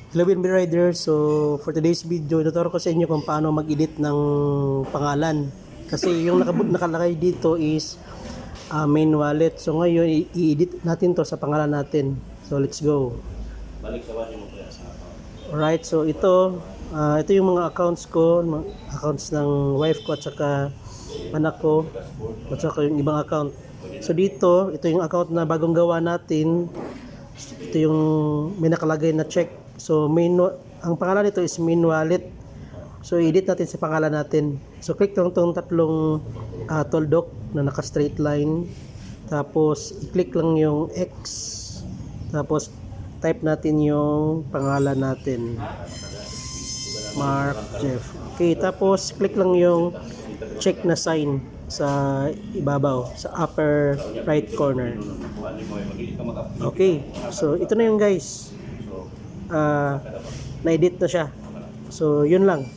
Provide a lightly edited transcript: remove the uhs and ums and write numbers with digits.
Hello Winby Rider, so for today's video, tuturo ko sa inyo kung paano mag-edit ng pangalan. Kasi yung nakalagay dito is main wallet. So ngayon, i-edit natin to sa pangalan natin. So let's go. Balik sa banyo mo kaya sa account. Alright, so ito yung mga accounts ko, mga accounts ng wife ko at saka anak ko at saka yung ibang account. So dito, ito yung account na bagong gawa natin. Ito yung may nakalagay na check. So ang pangalan nito is main wallet. So edit natin sa pangalan natin. So click lang tong tatlong toldok na naka straight line. Tapos i-click lang yung X. Tapos type natin yung pangalan natin. Mark Jeff. Okay, tapos click lang yung check na sign sa ibabaw, sa upper right corner. Okay, so ito na yung guys. Na-edit na siya. So yun lang.